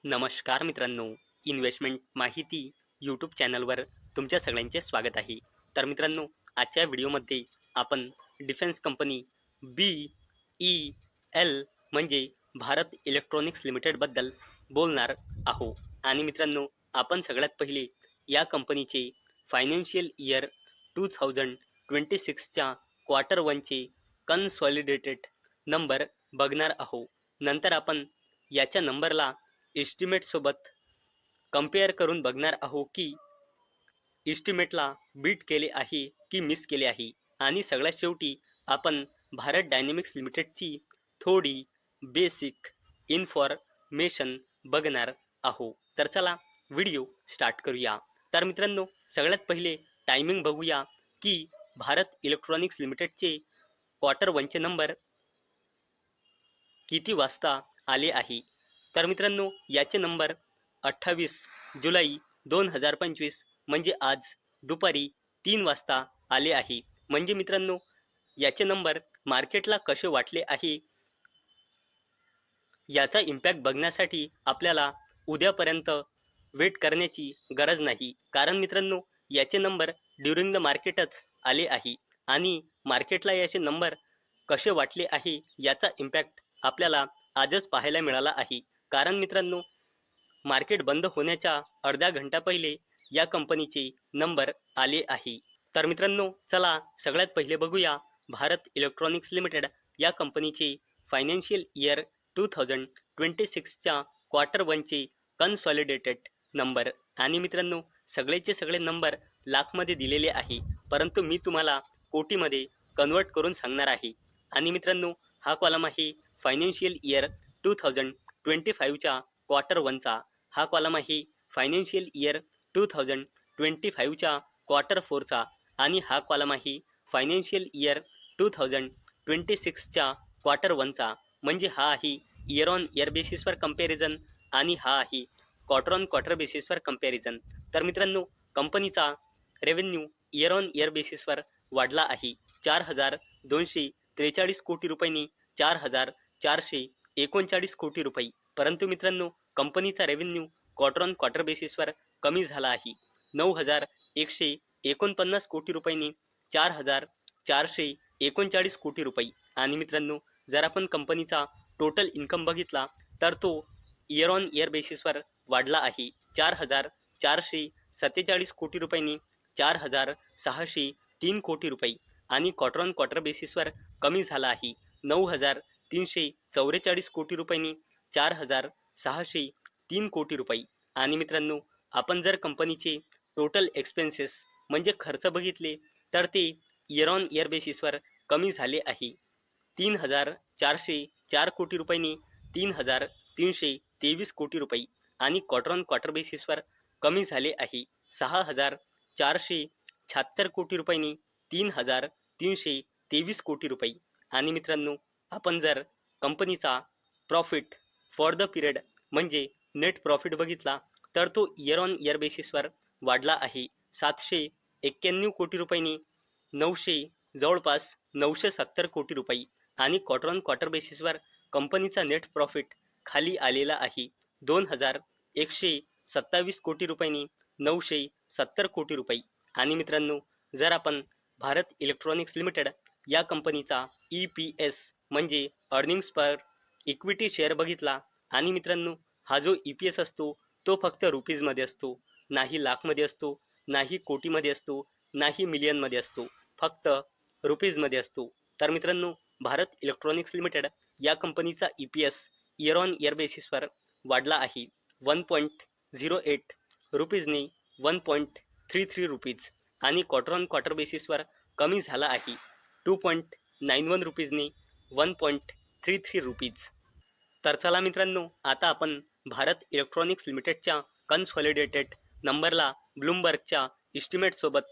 नमस्कार मित्रांनो, इन्व्हेस्टमेंट माहिती यूट्यूब चॅनलवर तुमच्या सगळ्यांचे स्वागत आहे. तर मित्रांनो, आजच्या व्हिडिओमध्ये आपण डिफेन्स कंपनी BEL म्हणजे भारत इलेक्ट्रॉनिक्स लिमिटेडबद्दल बोलणार आहोत. आणि मित्रांनो, आपण सगळ्यात पहिले या कंपनीचे फायनान्शियल इयर 2026च्या क्वार्टर वनचे कन्सॉलिडेटेड नंबर बघणार आहोत. नंतर आपण याच्या नंबरला एस्टिमेटसोबत कंपेअर करून बघणार आहोत की एस्टिमेटला बीट केले आहे की मिस केले आहे. आणि सगळ्यात शेवटी आपण भारत डायनेमिक्स लिमिटेडची थोडी बेसिक इन्फॉर्मेशन बघणार आहोत. तर चला व्हिडिओ स्टार्ट करूया. तर मित्रांनो, सगळ्यात पहिले टायमिंग बघूया की भारत इलेक्ट्रॉनिक्स लिमिटेडचे क्वार्टर वनचे नंबर किती वाजता आले आहे. तर मित्रांनो, याचे नंबर 28 जुलै 2025 म्हणजे आज दुपारी 3 वाजता आले आहे. म्हणजे मित्रांनो, याचे नंबर मार्केटला कसे वाटले आहे याचा इम्पॅक्ट बघण्यासाठी आपल्याला उद्यापर्यंत वेट करण्याची गरज नाही. कारण मित्रांनो, याचे नंबर ड्युरिंग द मार्केटच आले आहे आणि मार्केटला याचे नंबर कसे वाटले आहे याचा इम्पॅक्ट आपल्याला आजच पाहायला मिळाला आहे. कारण मित्रांनो, मार्केट बंद होण्याच्या अर्ध्या घंटा पहिले या कंपनीचे नंबर आले आहे. तर मित्रांनो, चला सगळ्यात पहिले बघूया भारत इलेक्ट्रॉनिक्स लिमिटेड या कंपनीचे फायनान्शियल इयर 2026च्या क्वार्टर वनचे कन्सॉलिडेटेड नंबर. आणि मित्रांनो, सगळेचे सगळे नंबर लाखमध्ये दिलेले आहे, परंतु मी तुम्हाला कोटीमध्ये कन्वर्ट करून सांगणार आहे. आणि मित्रांनो, हा कॉलम आहे फायनान्शियल इयर 2025च्या क्वार्टर वनचा, हा कॉलम आहे फायनान्शियल इयर 2025च्या क्वार्टर फोरचा आणि हा कॉलम आहे फायनान्शियल इयर 2026च्या क्वार्टर वनचा. म्हणजे हा आहे इयर ऑन इयर बेसिसवर कंपॅरिझन आणि हा आहे क्वार्टर ऑन क्वार्टर बेसिसवर कंपॅरिझन. तर मित्रांनो, कंपनीचा रेव्हेन्यू इयर ऑन इयर बेसिसवर वाढला आहे 4,243 कोटी रुपयांनी 4,439 कोटी रुपये. परंतु मित्रांनो, कंपनीचा रेव्हेन्यू क्वार्टर ऑन क्वार्टर बेसिसवर कमी झाला आहे 9,149 कोटी रुपयांनी 4,439 कोटी रुपये. आणि मित्रांनो, जर आपण कंपनीचा टोटल इन्कम बघितला तर तो इयर ऑन इयर बेसिसवर वाढला आहे 4,447 कोटी रुपयांनी 4,603 कोटी रुपये आणि क्वार्टर ऑन क्वार्टर बेसिसवर कमी झाला आहे 9,344 कोटी रुपयांनी 4,603 कोटी रुपये. आणि मित्रांनो, आपण जर कंपनीचे टोटल एक्सपेन्सेस म्हणजे खर्च बघितले तर ते इयर ऑन इयर बेसिसवर कमी झाले आहे 3,404 कोटी रुपयांनी 3,323 कोटी रुपये आणि क्वार्टर ऑन क्वार्टर बेसिसवर कमी झाले आहे 6,476 कोटी रुपयांनी 3,323 कोटी रुपये. आणि मित्रांनो, आपण जर कंपनीचा प्रॉफिट फॉर द पिरियड म्हणजे नेट प्रॉफिट बघितला तर तो इयर ऑन इयर बेसिसवर वाढला आहे 791 कोटी रुपयांनी जवळपास 970 कोटी रुपये आणि क्वार्टर ऑन क्वार्टर बेसिसवर कंपनीचा नेट प्रॉफिट खाली आलेला आहे 2,127 कोटी रुपयांनी 970 कोटी रुपये. आणि मित्रांनो, जर आपण भारत इलेक्ट्रॉनिक्स लिमिटेड या कंपनीचा EPS म्हणजे अर्निंग्स पर इक्विटी शेअर बघितला आणि मित्रांनो, हा जो EPS असतो तो फक्त रुपीजमध्ये असतो, नाही लाखमध्ये असतो, नाही कोटीमध्ये असतो, नाही मिलियनमध्ये असतो, फक्त रुपीजमध्ये असतो. तर मित्रांनो, भारत इलेक्ट्रॉनिक्स लिमिटेड या कंपनीचा EPS इयर ऑन इयर बेसिसवर वाढला आहे 1.08 रुपीजने 1.33 रुपीज आणि क्वार्टर ऑन क्वार्टर बेसिसवर कमी झाला आहे 2.91 रुपीजने 1.33 रुपीज. तर चला मित्रांनो, आता आपण भारत इलेक्ट्रॉनिक्स लिमिटेडच्या कन्सॉलिडेटेड नंबरला ब्लूमबर्गच्या इस्टिमेटसोबत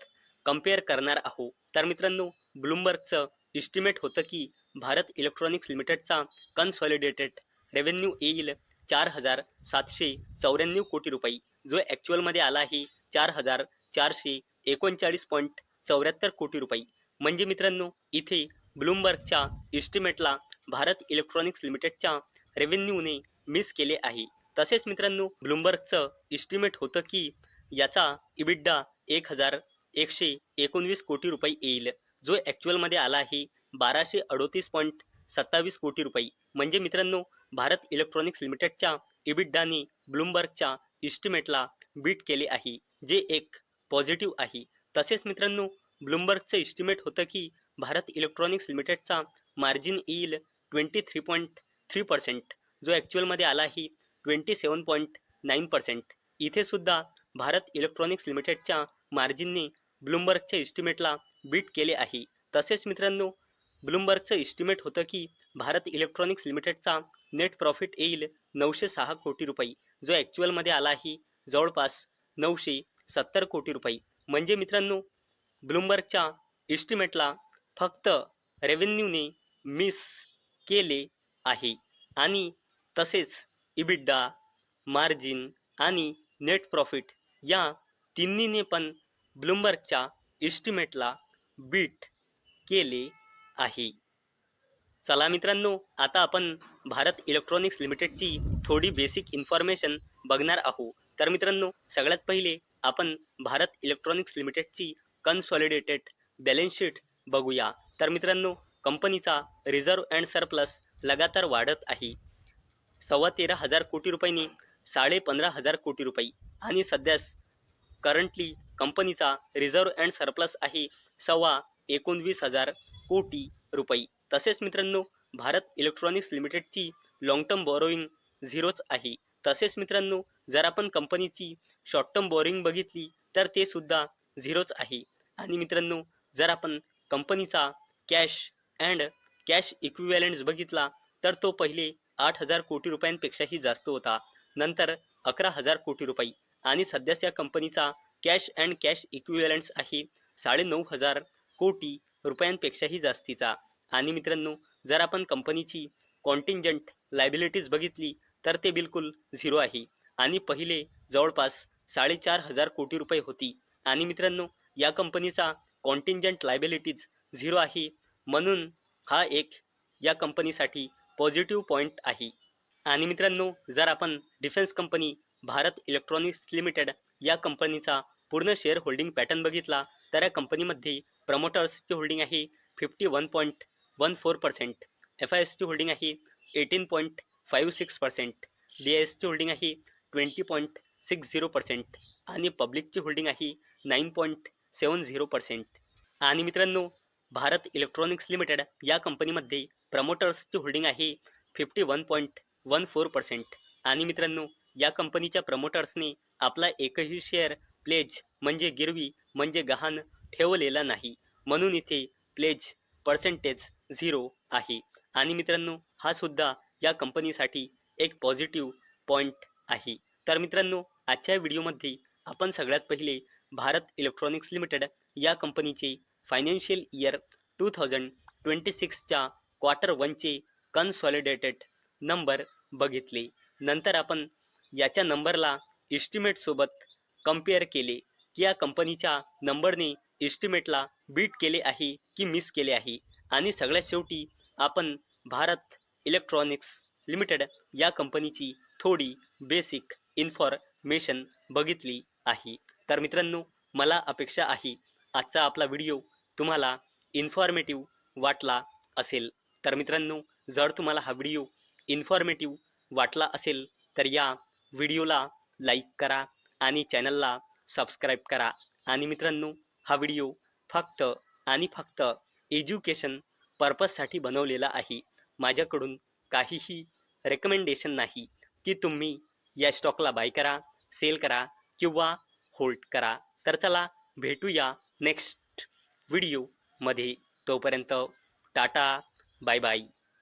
कंपेअर करणार आहोत. तर मित्रांनो, ब्लूमबर्गचं इस्टिमेट होतं की भारत इलेक्ट्रॉनिक्स लिमिटेडचा कन्सॉलिडेटेड रेव्हेन्यू येईल 4,794 कोटी रुपये, जो ॲक्च्युअलमध्ये आला आहे 4,439.74 कोटी रुपये. म्हणजे मित्रांनो, इथे ब्लूमबर्गच्या इस्टिमेटला भारत इलेक्ट्रॉनिक्स लिमिटेडच्या रेव्हेन्यूने मिस केले आहे. तसेच मित्रांनो ब्लूमबर्गचं इस्टिमेट होतं की याचा इबिड्डा 1119 कोटी रुपये येईल, जो ॲक्च्युअलमध्ये आला आहे 1238.27 कोटी रुपये. म्हणजे मित्रांनो भारत इलेक्ट्रॉनिक्स लिमिटेडच्या इबिड्डाने ब्लूमबर्गच्या इस्टिमेटला बीट केले आहे, जे एक पॉझिटिव्ह आहे. तसेच मित्रांनो ब्लूमबर्गचं इस्टिमेट होतं की भारत इलेक्ट्रॉनिक्स लिमिटेडचा मार्जिन येईल 23.3%, जो ॲक्च्युअलमध्ये आला आहे 27.9%. इथे सुद्धा भारत इलेक्ट्रॉनिक्स लिमिटेडच्या मार्जिनने ब्लूमबर्गच्या इस्टिमेटला बीट केले आहे. तसेच मित्रांनो ब्लूमबर्गचं इस्टिमेट होतं की भारत इलेक्ट्रॉनिक्स लिमिटेडचा नेट प्रॉफिट येईल 906 कोटी रुपये, जो ॲक्च्युअलमध्ये आला आहे जवळपास 970 कोटी रुपये. म्हणजे मित्रांनो ब्लूमबर्गच्या इस्टिमेटला फक्त रेव्हेन्यूने मिस केले आहे आणि तसेच इबिड्डा, मार्जिन आणि नेट प्रॉफिट या तिन्हीने पण ब्लूमबर्गच्या इस्टिमेटला बीट केले आहे. चला मित्रांनो आता आपण भारत इलेक्ट्रॉनिक्स लिमिटेडची थोडी बेसिक इन्फॉर्मेशन बघणार आहोत. तर मित्रांनो सगळ्यात पहिले आपण भारत इलेक्ट्रॉनिक्स लिमिटेडची कन्सॉलिडेटेड बॅलन्स शीट बघूया. तर मित्रांनो कंपनीचा रिझर्व अँड सरप्लस लगातार वाढत आहे. 13,500 कोटी रुपयांनी 15,500 कोटी रुपये आणि सध्यास करंटली कंपनीचा रिझर्व अँड सरप्लस आहे 19,000 कोटी रुपये. तसेच मित्रांनो भारत इलेक्ट्रॉनिक्स लिमिटेडची लॉंग टर्म बॉरोईंग झिरोच आहे. तसेच मित्रांनो जर आपण कंपनीची शॉर्ट टर्म बॉरोईंग बघितली तर ते सुद्धा झिरोच आहे. आणि मित्रांनो जर आपण कंपनीचा कॅश अँड कॅश इक्विव्हॅलंट्स बघितला तर तो पहिले 8,000 कोटी रुपयांपेक्षाही जास्त होता, नंतर 11,000 कोटी रुपये आणि सध्याच्या कंपनीचा कॅश अँड कॅश इक्विव्हॅलंट्स आहे 9,500 कोटी रुपयांपेक्षाही जास्तीचा. आणि मित्रांनो जर आपण कंपनीची कॉन्टिंजंट लायबिलिटीज बघितली तर ते बिलकुल झिरो आहे आणि पहिले जवळपास 4,500 कोटी रुपये होती. आणि मित्रांनो या कंपनीचा कॉन्टिंजंट लायबिलिटीज झिरो आहे, म्हणून हा एक या कंपनीसाठी पॉझिटिव्ह पॉईंट आहे. आणि मित्रांनो जर आपण defence company Bharat electronics limited या कंपनीचा पूर्ण शेअर होल्डिंग पॅटर्न बघितला तर या कंपनीमध्ये प्रमोटर्सची होल्डिंग आहे 51.14%, FISची होल्डिंग आहे 18.56%, DISची होल्डिंग आहे 20.60% आणि पब्लिकची होल्डिंग आहे 9.70%. आणि मित्रांनो भारत इलेक्ट्रॉनिक्स लिमिटेड या कंपनीमध्ये प्रमोटर्सची होल्डिंग आहे 51.14% आणि मित्रांनो या कंपनीच्या प्रमोटर्सने आपला एकही शेअर प्लेज म्हणजे गिरवी म्हणजे गहाण ठेवलेला नाही, म्हणून इथे प्लेज पर्सेंटेज झिरो आहे. आणि मित्रांनो हा सुद्धा या कंपनीसाठी एक पॉझिटिव्ह पॉईंट आहे. तर मित्रांनो आजच्या व्हिडिओमध्ये आपण सगळ्यात पहिले भारत इलेक्ट्रॉनिक्स लिमिटेड या कंपनीचे फायनान्शियल इयर 2026च्या क्वार्टर 1चे कन्सॉलिडेटेड नंबर बघितले. नंतर आपण याच्या नंबरला इस्टिमेटसोबत कम्पेअर केले की या कंपनीच्या नंबरने इस्टिमेटला बीट केले आहे की मिस केले आहे. आणि सगळ्यात शेवटी आपण भारत इलेक्ट्रॉनिक्स लिमिटेड या कंपनीची थोडी बेसिक इन्फॉर्मेशन बघितली आहे. तर मित्रांनो मला अपेक्षा आहे आजचा आपला व्हिडिओ तुम्हाला इन्फॉर्मेटिव्ह वाटला असेल. तर मित्रांनो जर तुम्हाला हा व्हिडिओ इन्फॉर्मेटिव्ह वाटला असेल तर या व्हिडिओला लाईक करा आणि चॅनलला सबस्क्राईब करा. आणि मित्रांनो हा व्हिडिओ फक्त आणि फक्त एज्युकेशन पर्पजसाठी बनवलेला आहे. माझ्याकडून काहीही रेकमेंडेशन नाही की तुम्ही या स्टॉकला बाय करा, सेल करा किंवा होल्ड करा. तर चला भेटूया नेक्स्ट व्हिडिओमध्ये. तोपर्यंत टाटा, बाय बाय.